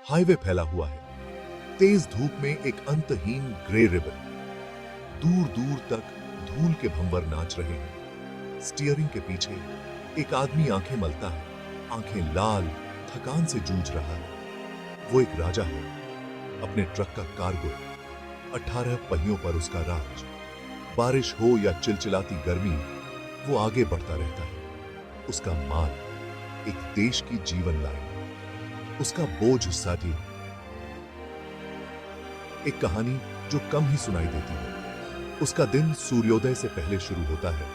Highway फैला हुआ है, तेज धूप में एक अंतहीन ग्रे रिबन, दूर दूर तक धूल के भंवर नाच रहे हैं। स्टीयरिंग के पीछे एक आदमी आंखें मलता है, आंखें लाल, थकान से जूझ रहा है। वो एक राजा है, अपने ट्रक का कार्गो, 18 पहियों पर उसका राज। बारिश हो या चिलचिलाती गर्मी, वो आगे बढ़ता रहता है। उसका माल एक देश की जीवन लाइन, उसका बोझ साथी। एक कहानी जो कम ही सुनाई देती है। उसका दिन सूर्योदय से पहले शुरू होता है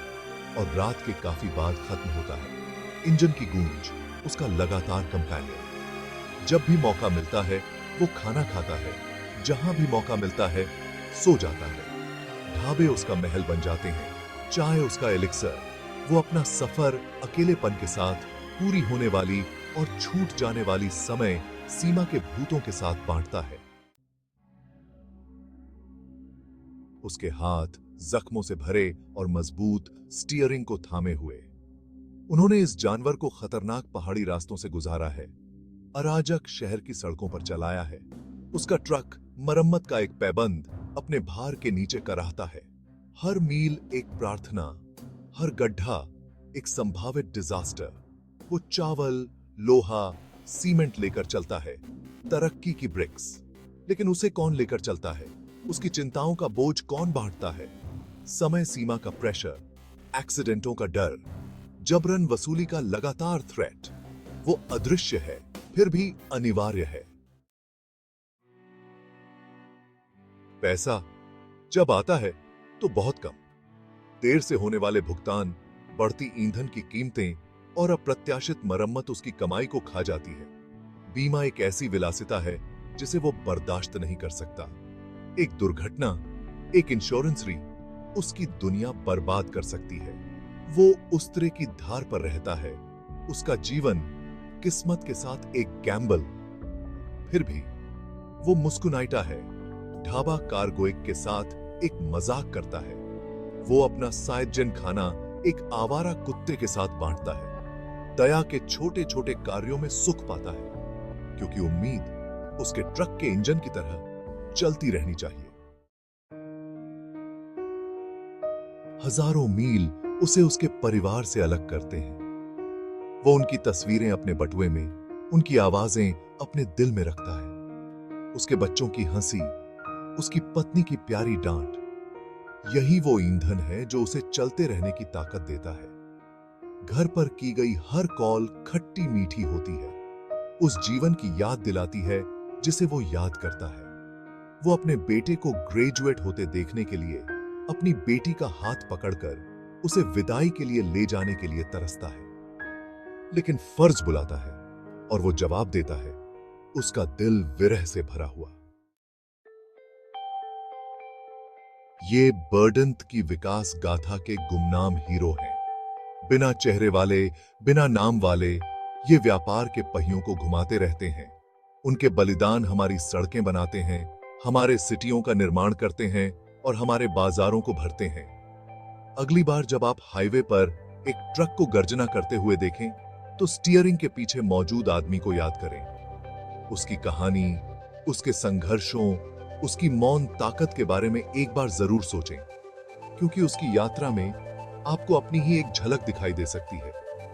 और रात के काफी बाद खत्म होता है। इंजन की गूंज उसका लगातार कंपेनियन। जब भी मौका मिलता है वो खाना खाता है, जहां भी मौका मिलता है सो जाता है। ढाबे उसका महल बन जाते हैं, चाय उसका एलिक्सर। वो अपना सफर अकेलेपन के साथ, पूरी होने वाली और छूट जाने वाली समय सीमा के भूतों के साथ बांटता है। उसके हाथ जख्मों से भरे और मजबूत, स्टीयरिंग को थामे हुए। उन्होंने इस जानवर को खतरनाक पहाड़ी रास्तों से गुजारा है, अराजक शहर की सड़कों पर चलाया है। उसका ट्रक मरम्मत का एक पैबंद अपने भार के नीचे कराहता है। हर मील एक प्रार्थना, हर गड्ढा एक संभावित डिजास्टर। वो चावल, लोहा, सीमेंट लेकर चलता है, तरक्की की ब्रिक्स। लेकिन उसे कौन लेकर चलता है? उसकी चिंताओं का बोझ कौन बांटता है? समय सीमा का प्रेशर, एक्सीडेंटों का डर, जबरन वसूली का लगातार थ्रेट। वो अदृश्य है, फिर भी अनिवार्य है। पैसा जब आता है तो बहुत कम। देर से होने वाले भुगतान, बढ़ती ईंधन की कीमतें और अप्रत्याशित मरम्मत उसकी कमाई को खा जाती है। बीमा एक ऐसी विलासिता है जिसे वो बर्दाश्त नहीं कर सकता। एक दुर्घटना, एक इंश्योरेंस री उसकी दुनिया बर्बाद कर सकती है। वो उस तरह की धार पर रहता है, उसका जीवन किस्मत के साथ एक गैम्बल। फिर भी वो मुस्कुनाइटा है, ढाबा कार्गोइक के साथ एक मजाक करता है। वो अपना साइडजन खाना एक आवारा कुत्ते के साथ बांटता है। दया के छोटे छोटे कार्यों में सुख पाता है, क्योंकि उम्मीद उसके ट्रक के इंजन की तरह चलती रहनी चाहिए। हजारों मील उसे उसके परिवार से अलग करते हैं। वो उनकी तस्वीरें अपने बटुए में, उनकी आवाजें अपने दिल में रखता है। उसके बच्चों की हंसी, उसकी पत्नी की प्यारी डांट, यही वो ईंधन है जो उसे चलते रहने की ताकत देता है। घर पर की गई हर कॉल खट्टी मीठी होती है, उस जीवन की याद दिलाती है जिसे वो याद करता है। वो अपने बेटे को ग्रेजुएट होते देखने के लिए, अपनी बेटी का हाथ पकड़कर उसे विदाई के लिए ले जाने के लिए तरसता है। लेकिन फर्ज बुलाता है और वो जवाब देता है, उसका दिल विरह से भरा हुआ। ये बर्डंत की विकास गाथा के गुमनाम हीरो हैं। बिना चेहरे वाले, बिना नाम वाले, ये व्यापार के पहियों को घुमाते रहते हैं। उनके बलिदान हमारी सड़कें बनाते हैं, हमारे सिटियों का निर्माण करते हैं और हमारे बाजारों को भरते हैं। अगली बार जब आप हाईवे पर एक ट्रक को गर्जना करते हुए देखें, तो स्टीयरिंग के पीछे मौजूद आदमी को याद करें। उसकी कहानी, उसके संघर्षों, उसकी मौन ताकत के बारे में एक बार जरूर सोचें, क्योंकि उसकी यात्रा में आपको अपनी ही एक झलक दिखाई दे सकती है।